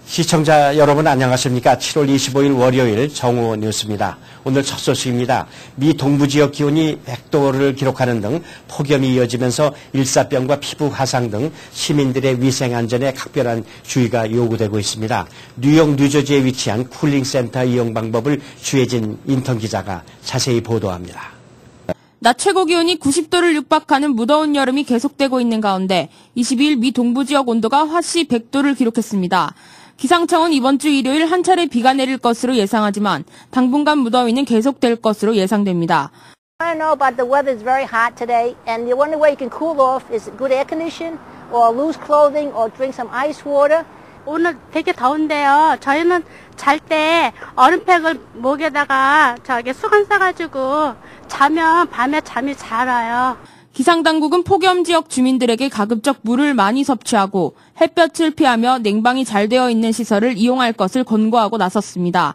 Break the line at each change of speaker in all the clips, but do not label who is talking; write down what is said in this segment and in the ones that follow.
시청자 여러분 안녕하십니까? 7월 25일 월요일 정오 뉴스입니다. 오늘 첫 소식입니다. 미 동부지역 기온이 100도를 기록하는 등 폭염이 이어지면서 일사병과 피부 화상 등 시민들의 위생 안전에 각별한 주의가 요구되고 있습니다. 뉴욕 뉴저지에 위치한 쿨링센터 이용 방법을 주혜진 인턴 기자가 자세히 보도합니다.
낮 최고 기온이 90도를 육박하는 무더운 여름이 계속되고 있는 가운데 22일 미 동부지역 온도가 화씨 100도를 기록했습니다. 기상청은 이번 주 일요일 한 차례 비가 내릴 것으로 예상하지만 당분간 무더위는 계속될 것으로 예상됩니다.
I don't know, but the weather is very hot today, and the only way you can cool off is good air conditioning, or loose clothing, or drink some ice water.
오늘 되게 더운데요. 저희는 잘 때 얼음팩을 목에다가 수건 싸가지고 자면 밤에 잠이 잘 와요.
기상당국은 폭염 지역 주민들에게 가급적 물을 많이 섭취하고 햇볕을 피하며 냉방이 잘 되어 있는 시설을 이용할 것을 권고하고 나섰습니다.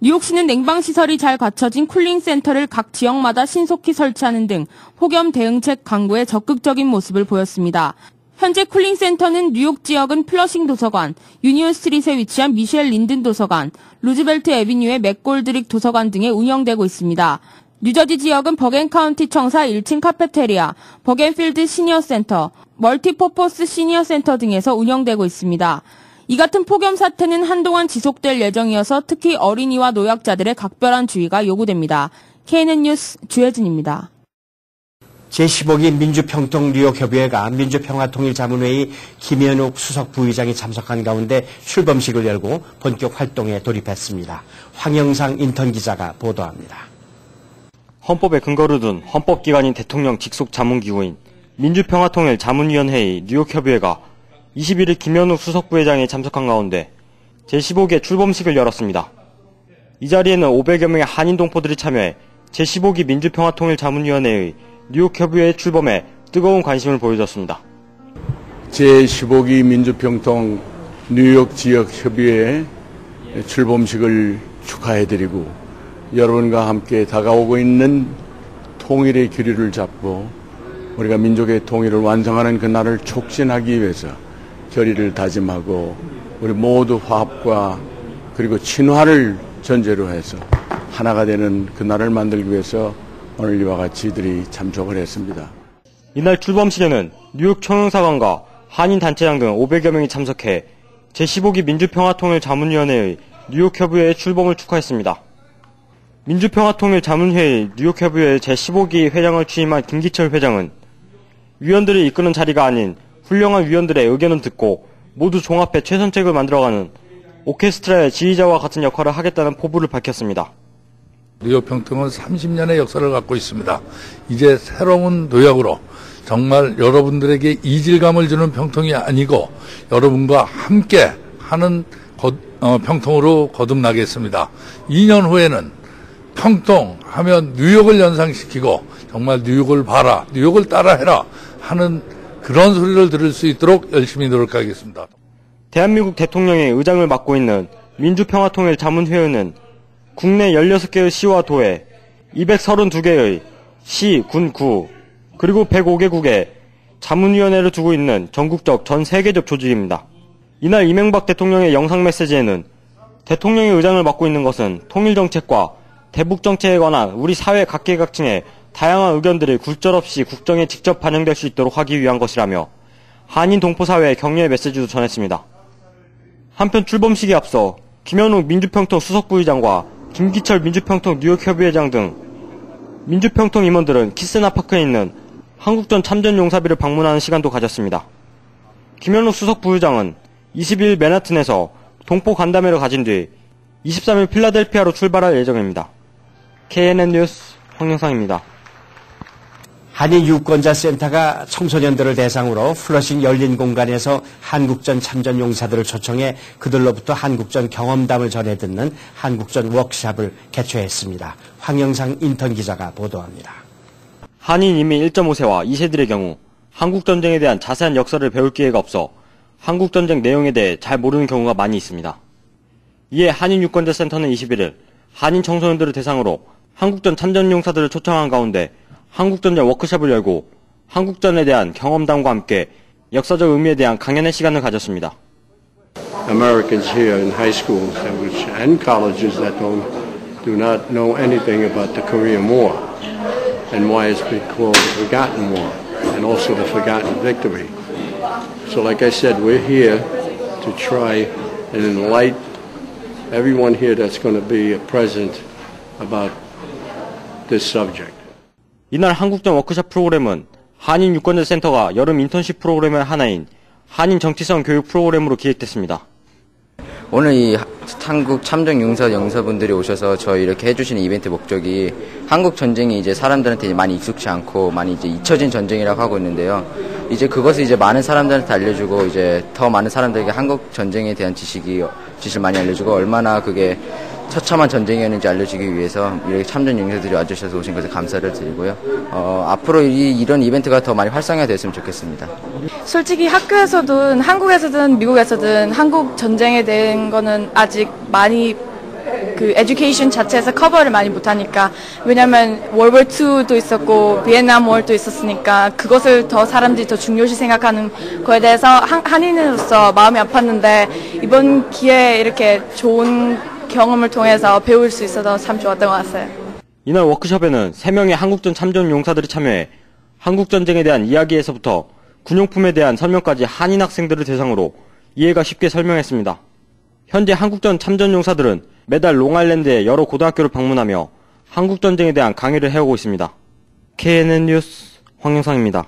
뉴욕시는 냉방시설이 잘 갖춰진 쿨링센터를 각 지역마다 신속히 설치하는 등 폭염 대응책 강구에 적극적인 모습을 보였습니다. 현재 쿨링센터는 뉴욕 지역은 플러싱 도서관, 유니온 스트릿에 위치한 미셸 린든 도서관, 루즈벨트 애비뉴의 맥골드릭 도서관 등에 운영되고 있습니다. 뉴저지 지역은 버겐 카운티 청사 1층 카페테리아, 버겐필드 시니어 센터, 멀티퍼포스 시니어 센터 등에서 운영되고 있습니다. 이 같은 폭염 사태는 한동안 지속될 예정이어서 특히 어린이와 노약자들의 각별한 주의가 요구됩니다. KNN 뉴스 주혜진입니다.
제15기 민주평통 뉴욕협의회가 민주평화통일자문회의 김현욱 수석 부의장이 참석한 가운데 출범식을 열고 본격 활동에 돌입했습니다. 황영상 인턴 기자가 보도합니다.
헌법에 근거를 둔 헌법기관인 대통령 직속 자문기구인 민주평화통일자문위원회의 뉴욕협의회가 21일 김현욱 수석부회장이 참석한 가운데 제15기 출범식을 열었습니다. 이 자리에는 500여 명의 한인 동포들이 참여해 제15기 민주평화통일자문위원회의 뉴욕협의회 출범에 뜨거운 관심을 보여줬습니다.
제15기 민주평통 뉴욕 지역협의회 출범식을 축하해드리고 여러분과 함께 다가오고 있는 통일의 기류를 잡고 우리가 민족의 통일을 완성하는 그날을 촉진하기 위해서 결의를 다짐하고 우리 모두 화합과 그리고 친화를 전제로 해서 하나가 되는 그날을 만들기 위해서 오늘 이와 같이 이들이 참석을 했습니다.
이날 출범식에는 뉴욕 총영사관과 한인단체장 등 500여 명이 참석해 제15기 민주평화통일자문위원회의 뉴욕협의회의 출범을 축하했습니다. 민주평화통일자문회의 뉴욕협의회 제15기 회장을 취임한 김기철 회장은 위원들이 이끄는 자리가 아닌 훌륭한 위원들의 의견을 듣고 모두 종합해 최선책을 만들어가는 오케스트라의 지휘자와 같은 역할을 하겠다는 포부를 밝혔습니다.
뉴욕 평통은 30년의 역사를 갖고 있습니다. 이제 새로운 도약으로 정말 여러분들에게 이질감을 주는 평통이 아니고 여러분과 함께 하는 평통으로 거듭나겠습니다. 2년 후에는 평통하면 뉴욕을 연상시키고 정말 뉴욕을 봐라, 뉴욕을 따라해라 하는 그런 소리를 들을 수 있도록 열심히 노력하겠습니다.
대한민국 대통령의 의장을 맡고 있는 민주평화통일자문회의는 국내 16개의 시와 도에 232개의 시, 군, 구, 그리고 105개국의 자문위원회를 두고 있는 전국적 전 세계적 조직입니다. 이날 이명박 대통령의 영상 메시지에는 대통령의 의장을 맡고 있는 것은 통일정책과 대북정책에 관한 우리 사회 각계각층의 다양한 의견들이 굴절없이 국정에 직접 반영될 수 있도록 하기 위한 것이라며 한인 동포사회의 격려의 메시지도 전했습니다. 한편 출범식에 앞서 김현욱 민주평통 수석부의장과 김기철 민주평통 뉴욕협의회장 등 민주평통 임원들은 키스나파크에 있는 한국전 참전용사비를 방문하는 시간도 가졌습니다. 김현욱 수석부의장은 22일 맨하튼에서 동포 간담회를 가진 뒤 23일 필라델피아로 출발할 예정입니다. KNN 뉴스 황영상입니다.
한인 유권자센터가 청소년들을 대상으로 플러싱 열린 공간에서 한국전 참전 용사들을 초청해 그들로부터 한국전 경험담을 전해 듣는 한국전 워크숍을 개최했습니다. 황영상 인턴 기자가 보도합니다.
한인 이미 1.5세와 2세들의 경우 한국전쟁에 대한 자세한 역사를 배울 기회가 없어 한국전쟁 내용에 대해 잘 모르는 경우가 많이 있습니다. 이에 한인 유권자센터는 21일 한인 청소년들을 대상으로 한국전 참전 용사들을 초청한 가운데 한국전쟁 워크숍을 열고 한국전에 대한 경험담과 함께 역사적 의미에 대한 강연의 시간을 가졌습니다.
Americans here in high schools and colleges that do not know anything about the Korean War and why it's been called the Forgotten War and also the Forgotten Victory. So like I said, we're here to try and enlighten everyone here that's going to be present about this subject.
이날 한국전 워크숍 프로그램은 한인 유권자 센터가 여름 인턴십 프로그램의 하나인 한인 정치성 교육 프로그램으로 기획됐습니다.
오늘 이 한국 참전 용사 영사분들이 오셔서 저희 이렇게 해주시는 이벤트 목적이 한국 전쟁이 이제 사람들한테 많이 익숙치 않고 많이 이제 잊혀진 전쟁이라고 하고 있는데요. 이제 그것을 이제 많은 사람들한테 알려주고 이제 더 많은 사람들에게 한국 전쟁에 대한 지식을 많이 알려주고 얼마나 그게 처참한 전쟁이었는지 알려주기 위해서 이렇게 참전 용사들이 와주셔서 오신 것에 감사를 드리고요. 앞으로 이런 이벤트가 더 많이 활성화됐으면 좋겠습니다.
솔직히 학교에서든 한국에서든 미국에서든 한국 전쟁에 대한 거는 아직 많이 그 에듀케이션 자체에서 커버를 많이 못하니까 왜냐면 월워 2도 있었고 비엔남 월도 있었으니까 그것을 더 사람들이 더 중요시 생각하는 거에 대해서 한인으로서 마음이 아팠는데 이번 기회에 이렇게 좋은 경험을 통해서 배울 수 있어서 참 좋았던 것 같아요.
이날 워크숍에는 3명의 한국전 참전 용사들이 참여해 한국전쟁에 대한 이야기에서부터 군용품에 대한 설명까지 한인 학생들을 대상으로 이해가 쉽게 설명했습니다. 현재 한국전 참전 용사들은 매달 롱아일랜드의 여러 고등학교를 방문하며 한국전쟁에 대한 강의를 해오고 있습니다. KNN 뉴스 황영상입니다.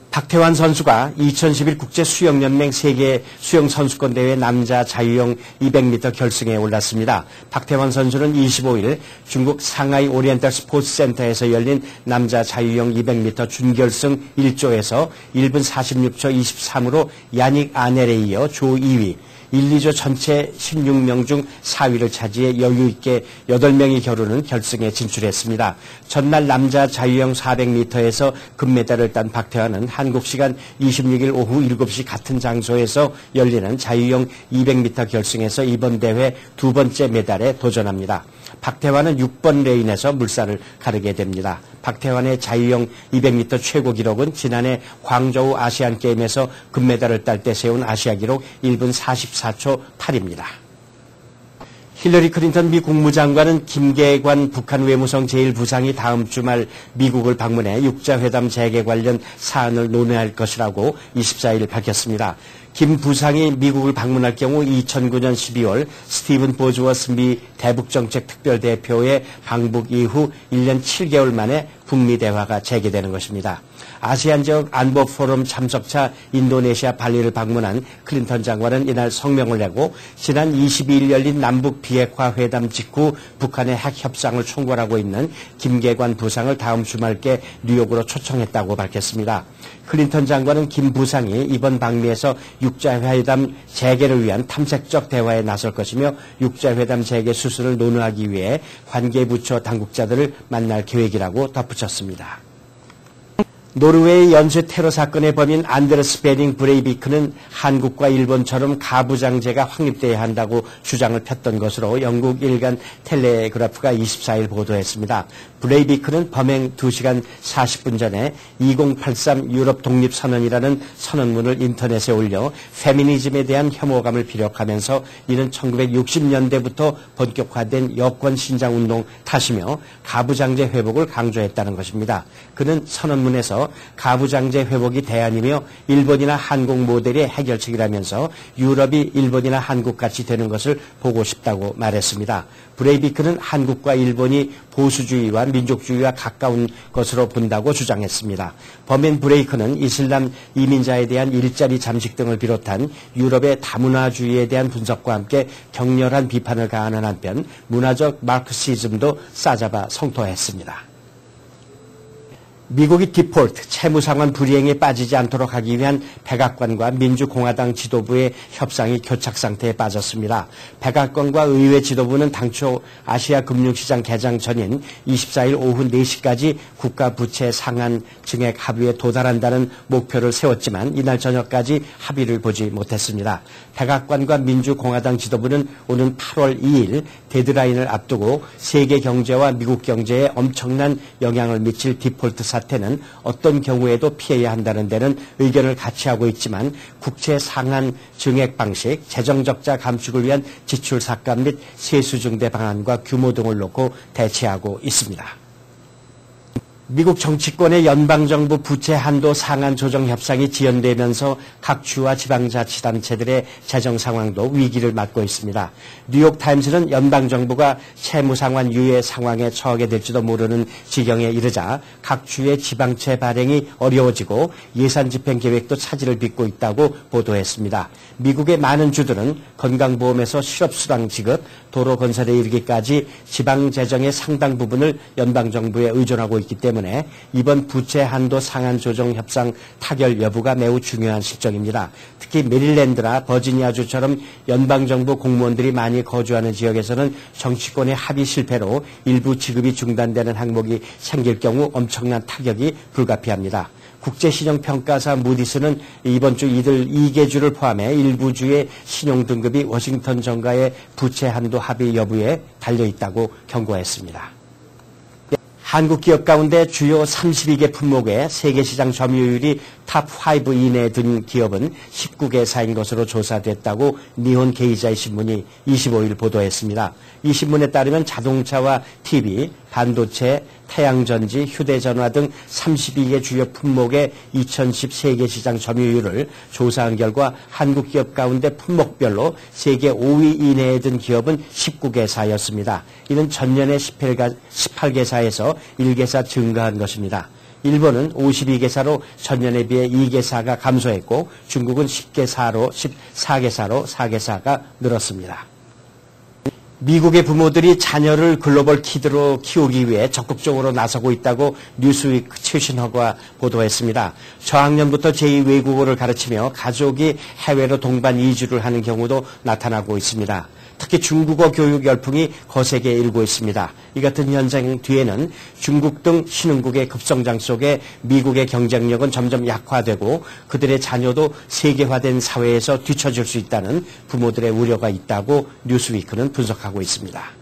박태환 선수가 2011 국제수영연맹 세계 수영선수권대회 남자 자유형 200m 결승에 올랐습니다. 박태환 선수는 25일 중국 상하이 오리엔탈 스포츠센터에서 열린 남자 자유형 200m 준결승 1조에서 1분 46초 23으로 야닉 아넬에 이어 조 2위, 1, 2조 전체 16명 중 4위를 차지해 여유있게 8명이 겨루는 결승에 진출했습니다. 전날 남자 자유형 400m에서 금메달을 딴 박태환은 한국 시간 26일 오후 7시 같은 장소에서 열리는 자유형 200m 결승에서 이번 대회 2번째 메달에 도전합니다. 박태환은 6번 레인에서 물살을 가르게 됩니다. 박태환의 자유형 200m 최고 기록은 지난해 광저우 아시안게임에서 금메달을 딸 때 세운 아시아 기록 1분 44초 8입니다. 힐러리 클린턴 미 국무장관은 김계관 북한 외무성 제1부상이 다음 주말 미국을 방문해 육자회담 재개 관련 사안을 논의할 것이라고 24일 밝혔습니다. 김 부상이 미국을 방문할 경우 2009년 12월 스티븐 보즈워스 미 대북정책특별대표의 방북 이후 1년 7개월 만에 북미 대화가 재개되는 것입니다. 아시안 지역 안보 포럼 참석차 인도네시아 발리를 방문한 클린턴 장관은 이날 성명을 내고 지난 22일 열린 남북 비핵화 회담 직후 북한의 핵 협상을 총괄하고 있는 김계관 부상을 다음 주말께 뉴욕으로 초청했다고 밝혔습니다. 클린턴 장관은 김 부상이 이번 방미에서 육자회담 재개를 위한 탐색적 대화에 나설 것이며 육자회담 재개 수순을 논의하기 위해 관계부처 당국자들을 만날 계획이라고 덧붙였습니다. 노르웨이 연쇄 테러 사건의 범인 안데르스 베링 브레이비크는 한국과 일본처럼 가부장제가 확립돼야 한다고 주장을 폈던 것으로 영국 일간 텔레그라프가 24일 보도했습니다. 브레이비크는 범행 2시간 40분 전에 2083 유럽 독립선언이라는 선언문을 인터넷에 올려 페미니즘에 대한 혐오감을 피력하면서 이는 1960년대부터 본격화된 여권 신장운동 탓이며 가부장제 회복을 강조했다는 것입니다. 그는 선언문에서 가부장제 회복이 대안이며 일본이나 한국 모델의 해결책이라면서 유럽이 일본이나 한국같이 되는 것을 보고 싶다고 말했습니다. 브레이비크는 한국과 일본이 보수주의와 민족주의와 가까운 것으로 본다고 주장했습니다. 범인 브레이크는 이슬람 이민자에 대한 일자리 잠식 등을 비롯한 유럽의 다문화주의에 대한 분석과 함께 격렬한 비판을 가하는 한편 문화적 마르크시즘도 싸잡아 성토했습니다. 미국이 디폴트, 채무상환 불이행에 빠지지 않도록 하기 위한 백악관과 민주공화당 지도부의 협상이 교착 상태에 빠졌습니다. 백악관과 의회 지도부는 당초 아시아 금융시장 개장 전인 24일 오후 4시까지 국가 부채 상한 증액 합의에 도달한다는 목표를 세웠지만 이날 저녁까지 합의를 보지 못했습니다. 백악관과 민주공화당 지도부는 오는 8월 2일 데드라인을 앞두고 세계 경제와 미국 경제에 엄청난 영향을 미칠 디폴트 사태는 어떤 경우에도 피해야 한다는 데는 의견을 같이 하고 있지만 국채 상한 증액 방식, 재정 적자 감축을 위한 지출 삭감 및 세수 증대 방안과 규모 등을 놓고 대치하고 있습니다. 미국 정치권의 연방정부 부채 한도 상한 조정 협상이 지연되면서 각 주와 지방자치단체들의 재정 상황도 위기를 맞고 있습니다. 뉴욕타임스는 연방정부가 채무상환 유예 상황에 처하게 될지도 모르는 지경에 이르자 각 주의 지방채 발행이 어려워지고 예산 집행 계획도 차질을 빚고 있다고 보도했습니다. 미국의 많은 주들은 건강보험에서 실업수당 지급, 도로 건설에 이르기까지 지방재정의 상당 부분을 연방정부에 의존하고 있기 때문에 이번 부채 한도 상한 조정 협상 타결 여부가 매우 중요한 실정입니다. 특히 메릴랜드나 버지니아주처럼 연방정부 공무원들이 많이 거주하는 지역에서는 정치권의 합의 실패로 일부 지급이 중단되는 항목이 생길 경우 엄청난 타격이 불가피합니다. 국제신용평가사 무디스는 이번 주 이들 2개 주를 포함해 일부 주의 신용등급이 워싱턴 정가의 부채 한도 합의 여부에 달려있다고 경고했습니다. 한국 기업 가운데 주요 32개 품목의 세계시장 점유율이 탑5 이내에 든 기업은 19개사인 것으로 조사됐다고 니혼 게이자이 신문이 25일 보도했습니다. 이 신문에 따르면 자동차와 TV, 반도체, 태양전지, 휴대전화 등 32개 주요 품목의 2010 세계시장 점유율을 조사한 결과 한국 기업 가운데 품목별로 세계 5위 이내에 든 기업은 19개사였습니다. 이는 전년의 18개사에서 1개사 증가한 것입니다. 일본은 52개사로 전년에 비해 2개사가 감소했고 중국은 14개사로 4개사가 늘었습니다. 미국의 부모들이 자녀를 글로벌 키드로 키우기 위해 적극적으로 나서고 있다고 뉴스위크 최신허가 보도했습니다. 저학년부터 제2외국어를 가르치며 가족이 해외로 동반 이주를 하는 경우도 나타나고 있습니다. 특히 중국어 교육 열풍이 거세게 일고 있습니다. 이 같은 현상 뒤에는 중국 등 신흥국의 급성장 속에 미국의 경쟁력은 점점 약화되고 그들의 자녀도 세계화된 사회에서 뒤처질 수 있다는 부모들의 우려가 있다고 뉴스위크는 분석하고 있습니다.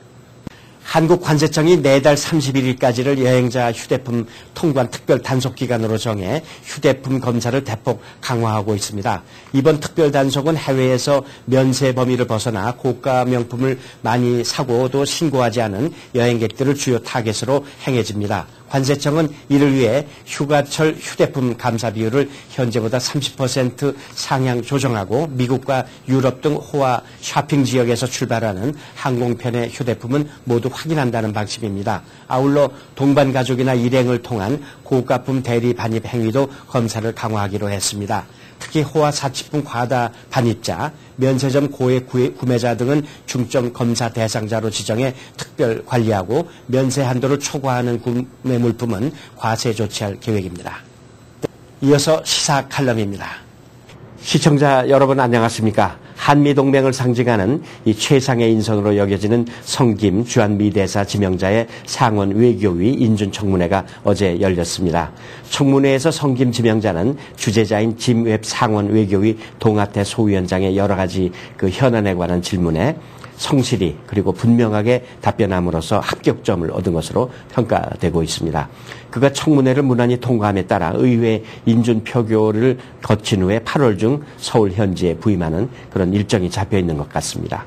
한국관세청이 내달 31일까지를 여행자 휴대폰 통관 특별 단속 기간으로 정해 휴대폰 검사를 대폭 강화하고 있습니다. 이번 특별 단속은 해외에서 면세 범위를 벗어나 고가 명품을 많이 사고도 신고하지 않은 여행객들을 주요 타겟으로 행해집니다. 관세청은 이를 위해 휴가철 휴대폰 감사 비율을 현재보다 30% 상향 조정하고 미국과 유럽 등 호화 쇼핑 지역에서 출발하는 항공편의 휴대폰은 모두 확인한다는 방침입니다. 아울러 동반 가족이나 일행을 통한 고가품 대리 반입 행위도 검사를 강화하기로 했습니다. 특히 호화 사치품 과다 반입자, 면세점 고액 구매자 등은 중점 검사 대상자로 지정해 특별 관리하고 면세 한도를 초과하는 구매 물품은 과세 조치할 계획입니다. 이어서 시사 칼럼입니다. 시청자 여러분 안녕하십니까? 한미동맹을 상징하는 이 최상의 인선으로 여겨지는 성김 주한미 대사 지명자의 상원 외교위 인준청문회가 어제 열렸습니다. 청문회에서 성김 지명자는 주재자인 짐웹 상원 외교위 동아태 소위원장의 여러 가지 그 현안에 관한 질문에 성실히 그리고 분명하게 답변함으로써 합격점을 얻은 것으로 평가되고 있습니다. 그가 청문회를 무난히 통과함에 따라 의회 인준 표결을 거친 후에 8월 중 서울 현지에 부임하는 그런 일정이 잡혀 있는 것 같습니다.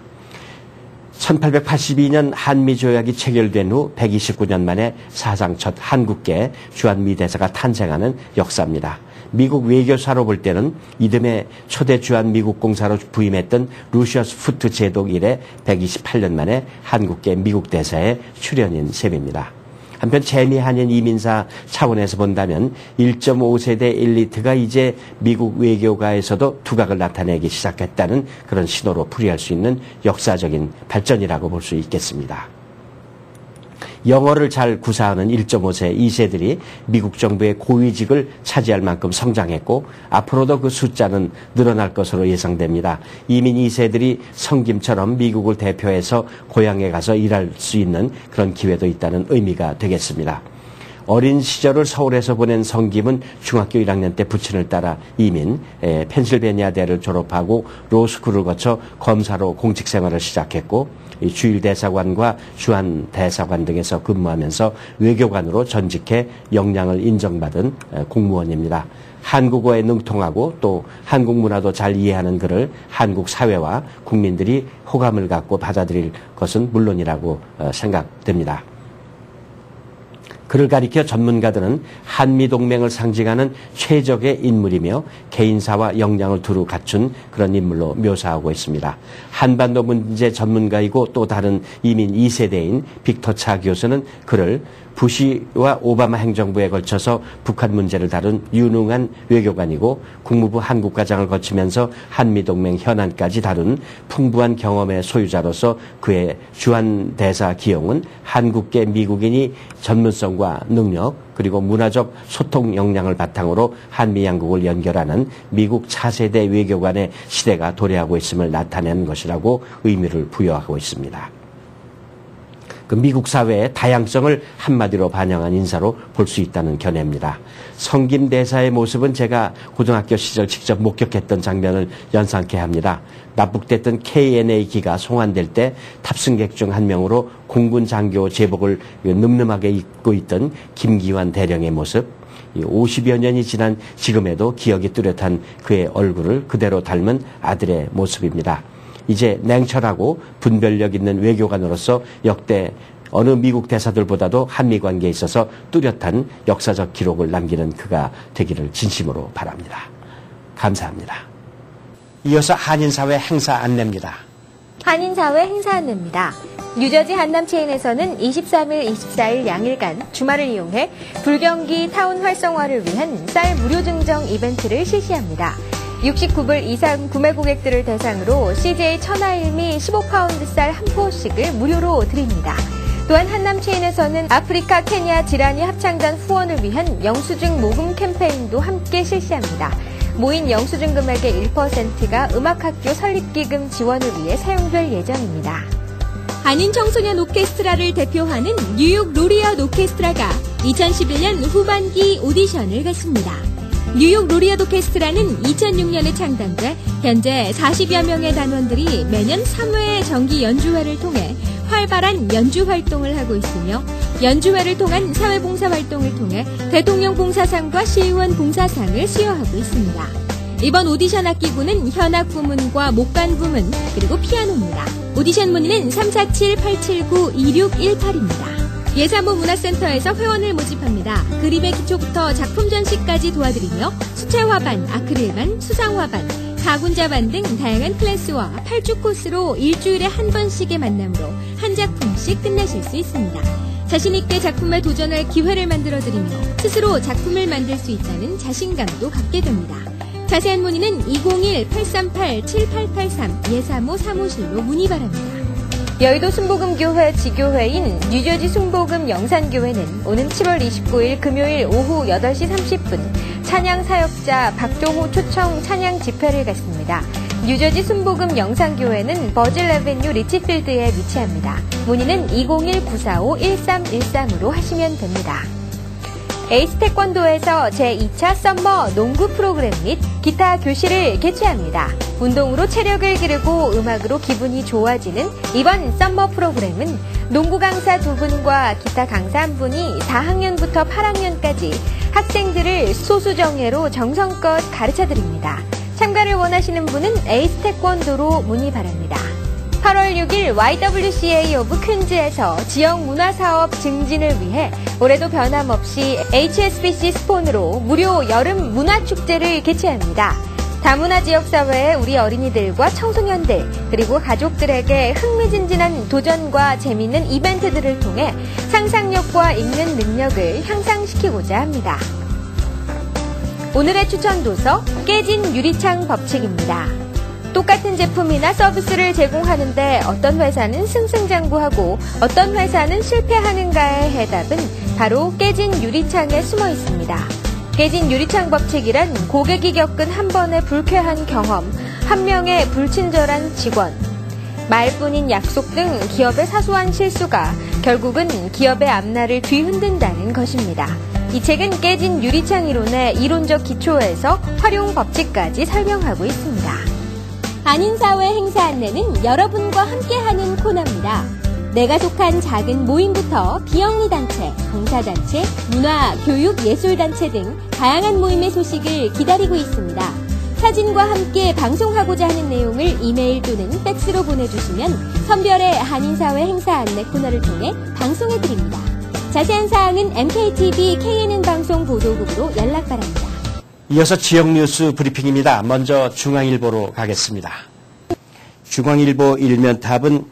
1882년 한미조약이 체결된 후 129년 만에 사상 첫 한국계 주한미 대사가 탄생하는 역사입니다. 미국 외교사로 볼 때는 이듬해 초대 주한미국 공사로 부임했던 루시어스 푸트 제독 이래 128년 만에 한국계 미국 대사에 출연인 셈입니다. 한편 재미한인 이민사 차원에서 본다면 1.5세대 엘리트가 이제 미국 외교가에서도 두각을 나타내기 시작했다는 그런 신호로 풀이할 수 있는 역사적인 발전이라고 볼 수 있겠습니다. 영어를 잘 구사하는 1.5세 2세들이 미국 정부의 고위직을 차지할 만큼 성장했고 앞으로도 그 숫자는 늘어날 것으로 예상됩니다. 이민 2세들이 성김처럼 미국을 대표해서 고향에 가서 일할 수 있는 그런 기회도 있다는 의미가 되겠습니다. 어린 시절을 서울에서 보낸 성김은 중학교 1학년 때 부친을 따라 이민, 펜실베니아대를 졸업하고 로스쿨을 거쳐 검사로 공직 생활을 시작했고 주일대사관과 주한대사관 등에서 근무하면서 외교관으로 전직해 역량을 인정받은 공무원입니다. 한국어에 능통하고 또 한국 문화도 잘 이해하는 그를 한국 사회와 국민들이 호감을 갖고 받아들일 것은 물론이라고 생각됩니다. 그를 가리켜 전문가들은 한미동맹을 상징하는 최적의 인물이며 개인사와 역량을 두루 갖춘 그런 인물로 묘사하고 있습니다. 한반도 문제 전문가이고 또 다른 이민 2세대인 빅터 차 교수는 그를 부시와 오바마 행정부에 걸쳐서 북한 문제를 다룬 유능한 외교관이고 국무부 한국과장을 거치면서 한미동맹 현안까지 다룬 풍부한 경험의 소유자로서 그의 주한대사 기용은 한국계 미국인이 전문성과 능력 그리고 문화적 소통 역량을 바탕으로 한미 양국을 연결하는 미국 차세대 외교관의 시대가 도래하고 있음을 나타낸 것이라고 의미를 부여하고 있습니다. 그 미국 사회의 다양성을 한마디로 반영한 인사로 볼 수 있다는 견해입니다. 성김 대사의 모습은 제가 고등학교 시절 직접 목격했던 장면을 연상케 합니다. 납북됐던 KNA기가 송환될 때 탑승객 중 한 명으로 공군 장교 제복을 늠름하게 입고 있던 김기환 대령의 모습, 50여 년이 지난 지금에도 기억이 뚜렷한 그의 얼굴을 그대로 닮은 아들의 모습입니다. 이제 냉철하고 분별력 있는 외교관으로서 역대 어느 미국 대사들보다도 한미 관계에 있어서 뚜렷한 역사적 기록을 남기는 그가 되기를 진심으로 바랍니다. 감사합니다. 이어서 한인사회 행사 안내입니다.
한인사회 행사 안내입니다. 뉴저지 한남체인에서는 23일, 24일 양일간 주말을 이용해 불경기 타운 활성화를 위한 쌀 무료 증정 이벤트를 실시합니다. 69불 이상 구매 고객들을 대상으로 CJ 천하일미 15파운드 쌀 한 포씩을 무료로 드립니다. 또한 한남체인에서는 아프리카 케냐 지라니 합창단 후원을 위한 영수증 모금 캠페인도 함께 실시합니다. 모인 영수증 금액의 1%가 음악학교 설립기금 지원을 위해 사용될 예정입니다.
한인 청소년 오케스트라를 대표하는 뉴욕 로리엇 오케스트라가 2011년 후반기 오디션을 갖습니다. 뉴욕 로리엇 오케스트라는 2006년에 창단돼 현재 40여 명의 단원들이 매년 3회의 정기 연주회를 통해 활발한 연주 활동을 하고 있으며 연주회를 통한 사회봉사 활동을 통해 대통령 봉사상과 시의원 봉사상을 수여하고 있습니다. 이번 오디션 악기구는 현악 부문과 목관 부문 그리고 피아노입니다. 오디션 문의는 347-879-2618입니다. 예사모 문화센터에서 회원을 모집합니다. 그림의 기초부터 작품 전시까지 도와드리며 수채화반, 아크릴반, 수상화반, 가군자반 등 다양한 클래스와 8주 코스로 일주일에 한 번씩의 만남으로 한 작품씩 끝내실 수 있습니다. 자신있게 작품에 도전할 기회를 만들어드리며 스스로 작품을 만들 수 있다는 자신감도 갖게 됩니다. 자세한 문의는 201-838-7883 예사모 사무실로 문의 바랍니다.
여의도 순복음교회 지교회인 뉴저지 순복음 영산교회는 오는 7월 29일 금요일 오후 8시 30분 찬양 사역자 박종호 초청 찬양 집회를 갖습니다. 뉴저지 순복음 영산교회는 버질 애베뉴 리치필드에 위치합니다. 문의는 201-945-1313으로 하시면 됩니다. 에이스 태권도에서 제2차 썸머 농구 프로그램 및 기타 교실을 개최합니다. 운동으로 체력을 기르고 음악으로 기분이 좋아지는 이번 썸머 프로그램은 농구 강사 2분과 기타 강사 1분이 4학년부터 8학년까지 학생들을 소수정예로 정성껏 가르쳐드립니다. 참가를 원하시는 분은 에이스 태권도로 문의 바랍니다. 8월 6일 YWCA 오브 퀸즈에서 지역 문화사업 증진을 위해 올해도 변함없이 HSBC 스폰으로 무료 여름 문화축제를 개최합니다. 다문화 지역사회의 우리 어린이들과 청소년들 그리고 가족들에게 흥미진진한 도전과 재미있는 이벤트들을 통해 상상력과 읽는 능력을 향상시키고자 합니다. 오늘의 추천 도서 깨진 유리창 법칙입니다. 똑같은 제품이나 서비스를 제공하는데 어떤 회사는 승승장구하고 어떤 회사는 실패하는가의 해답은 바로 깨진 유리창에 숨어 있습니다. 깨진 유리창 법칙이란 고객이 겪은 한 번의 불쾌한 경험, 한 명의 불친절한 직원, 말뿐인 약속 등 기업의 사소한 실수가 결국은 기업의 앞날을 뒤흔든다는 것입니다. 이 책은 깨진 유리창 이론의 이론적 기초에서 활용 법칙까지 설명하고 있습니다.
한인사회 행사 안내는 여러분과 함께하는 코너입니다. 내가 속한 작은 모임부터 비영리단체, 봉사단체, 문화, 교육, 예술단체 등 다양한 모임의 소식을 기다리고 있습니다. 사진과 함께 방송하고자 하는 내용을 이메일 또는 팩스로 보내주시면 선별의 한인사회 행사 안내 코너를 통해 방송해드립니다. 자세한 사항은 MKTV KNN 방송 보도국으로 연락 바랍니다.
이어서 지역 뉴스 브리핑입니다. 먼저 중앙일보로 가겠습니다. 중앙일보 일면탑은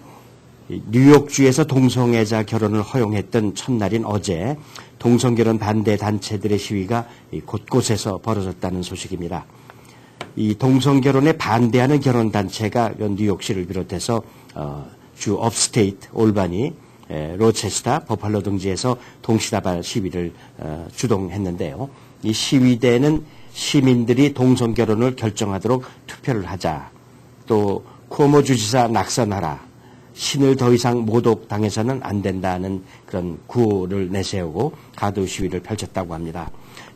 뉴욕주에서 동성애자 결혼을 허용했던 첫날인 어제 동성결혼 반대 단체들의 시위가 곳곳에서 벌어졌다는 소식입니다. 이 동성결혼에 반대하는 결혼단체가 뉴욕시를 비롯해서 주 업스테이트, 올바니, 로체스터, 버팔로 등지에서 동시다발 시위를 주동했는데요. 이 시위대는 시민들이 동성결혼을 결정하도록 투표를 하자, 또 쿠오모 주지사 낙선하라, 신을 더 이상 모독당해서는 안 된다는 그런 구호를 내세우고 가드 시위를 펼쳤다고 합니다.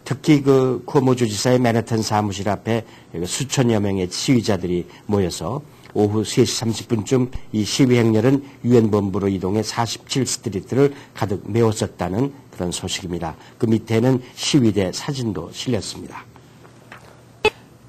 특히 그 쿠오모 주지사의 맨해튼 사무실 앞에 수천여 명의 시위자들이 모여서 오후 3시 30분쯤 이 시위 행렬은 유엔 본부로 이동해 47스트리트를 가득 메웠었다는 그런 소식입니다. 그 밑에는 시위대 사진도 실렸습니다.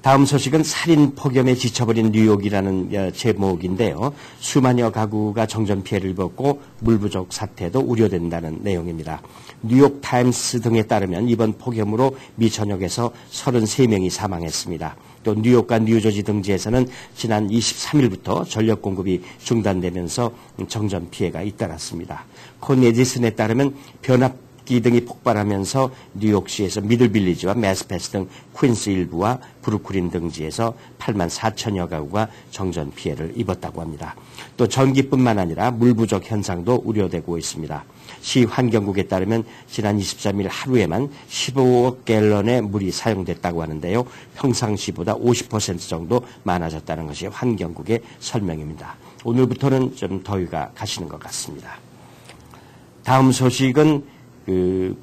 다음 소식은 살인 폭염에 지쳐버린 뉴욕이라는 제목인데요. 수만여 가구가 정전 피해를 입었고 물 부족 사태도 우려된다는 내용입니다. 뉴욕 타임스 등에 따르면 이번 폭염으로 미천역에서 33명이 사망했습니다. 또 뉴욕과 뉴저지 등지에서는 지난 23일부터 전력 공급이 중단되면서 정전 피해가 잇따랐습니다. 콘 에디슨에 따르면 변압기 등이 폭발하면서 뉴욕시에서 미들빌리지와 매스패스 등 퀸스 일부와 브루클린 등지에서 8만 4천여 가구가 정전 피해를 입었다고 합니다. 또 전기뿐만 아니라 물 부족 현상도 우려되고 있습니다. 시 환경국에 따르면 지난 23일 하루에만 15억 갤런의 물이 사용됐다고 하는데요. 평상시보다 50% 정도 많아졌다는 것이 환경국의 설명입니다. 오늘부터는 좀 더위가 가시는 것 같습니다. 다음 소식은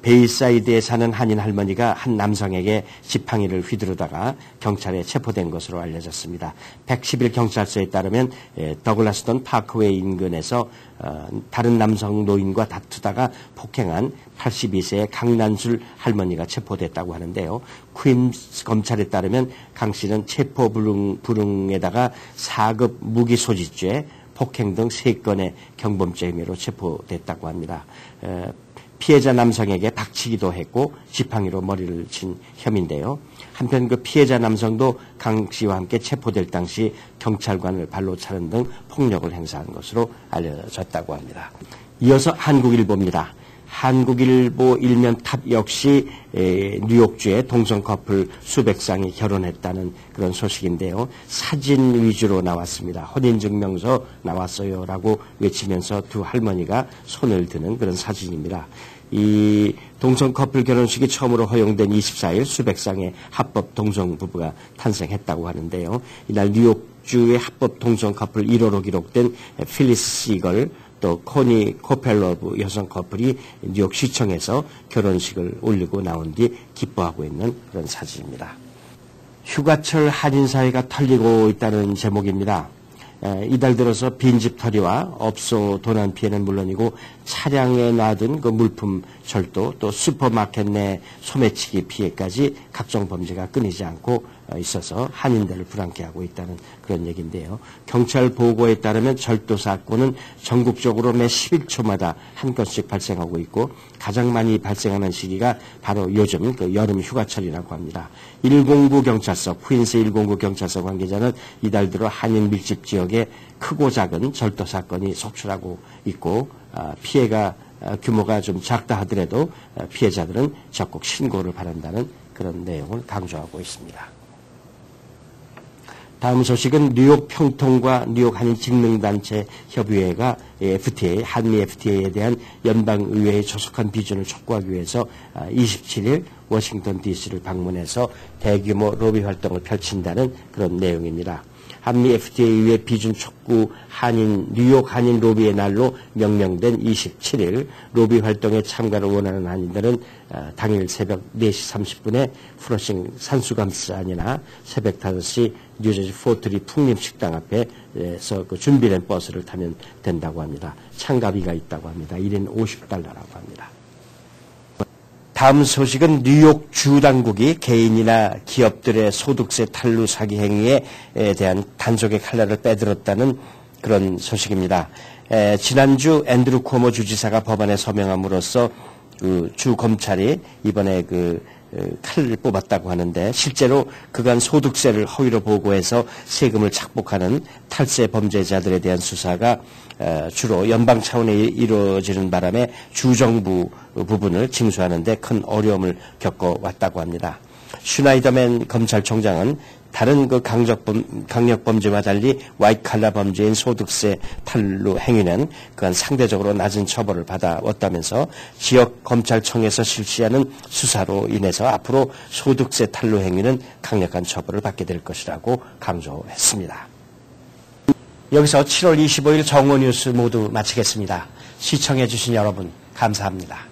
베이사이드에 사는 한인 할머니가 한 남성에게 지팡이를 휘두르다가 경찰에 체포된 것으로 알려졌습니다. 111 경찰서에 따르면 더글라스턴 파크웨이 인근에서 다른 남성 노인과 다투다가 폭행한 82세의 강난술 할머니가 체포됐다고 하는데요. 퀸스 검찰에 따르면 강 씨는 체포 불응에다가 4급 무기 소지죄, 폭행 등 3건의 경범죄 혐의로 체포됐다고 합니다. 피해자 남성에게 박치기도 했고 지팡이로 머리를 친 혐의인데요. 한편 그 피해자 남성도 강 씨와 함께 체포될 당시 경찰관을 발로 차는 등 폭력을 행사한 것으로 알려졌다고 합니다. 이어서 한국일보입니다. 한국일보 일면탑 역시 뉴욕주의 동성 커플 수백 쌍이 결혼했다는 그런 소식인데요. 사진 위주로 나왔습니다. 혼인증명서 나왔어요라고 외치면서 두 할머니가 손을 드는 그런 사진입니다. 이 동성 커플 결혼식이 처음으로 허용된 24일 수백 쌍의 합법 동성 부부가 탄생했다고 하는데요. 이날 뉴욕주의 합법 동성 커플 1호로 기록된 필리스 시걸 또 코니 코펠러브 여성 커플이 뉴욕시청에서 결혼식을 올리고 나온 뒤 기뻐하고 있는 그런 사진입니다. 휴가철 한인사회가 털리고 있다는 제목입니다. 이달 들어서 빈집 털이와 업소 도난 피해는 물론이고 차량에 놔둔 그 물품 절도 또 슈퍼마켓 내 소매치기 피해까지 각종 범죄가 끊이지 않고 있어서 한인들을 불안케 하고 있다는 그런 얘기인데요. 경찰 보고에 따르면 절도 사건은 전국적으로 매 11초마다 한 건씩 발생하고 있고 가장 많이 발생하는 시기가 바로 요즘 그 여름 휴가철이라고 합니다. 109 경찰서, 퀸스 109 경찰서 관계자는 이달 들어 한인 밀집 지역에 크고 작은 절도 사건이 속출하고 있고 피해가 규모가 좀 작다 하더라도 피해자들은 적극 신고를 바란다는 그런 내용을 강조하고 있습니다. 다음 소식은 뉴욕 평통과 뉴욕 한인 직능단체 협의회가 FTA, 한미 FTA에 대한 연방의회의 조속한 비준을 촉구하기 위해서 27일 워싱턴 DC를 방문해서 대규모 로비 활동을 펼친다는 그런 내용입니다. 한미 FTA의 비준 촉구 뉴욕 한인 로비의 날로 명명된 27일 로비 활동에 참가를 원하는 한인들은 당일 새벽 4시 30분에 프로싱 산수감사안이나 새벽 5시 뉴저지 포트리 풍림식당 앞에서 그 준비된 버스를 타면 된다고 합니다. 참가비가 있다고 합니다. 1인 $50라고 합니다. 다음 소식은 뉴욕 주당국이 개인이나 기업들의 소득세 탈루 사기 행위에 대한 단속의 칼날을 빼들었다는 그런 소식입니다. 지난주 앤드루 쿠오모 주지사가 법안에 서명함으로써 그 주 검찰이 이번에 칼을 뽑았다고 하는데 실제로 그간 소득세를 허위로 보고해서 세금을 착복하는 탈세 범죄자들에 대한 수사가 주로 연방 차원에 이루어지는 바람에 주정부 부분을 징수하는 데 큰 어려움을 겪어왔다고 합니다. 슈나이더맨 검찰총장은 다른 그 강력 범죄와 달리 화이트 칼라 범죄인 소득세 탈루 행위는 그간 상대적으로 낮은 처벌을 받아왔다면서 지역 검찰청에서 실시하는 수사로 인해서 앞으로 소득세 탈루 행위는 강력한 처벌을 받게 될 것이라고 강조했습니다. 여기서 7월 25일 정오 뉴스 모두 마치겠습니다. 시청해 주신 여러분 감사합니다.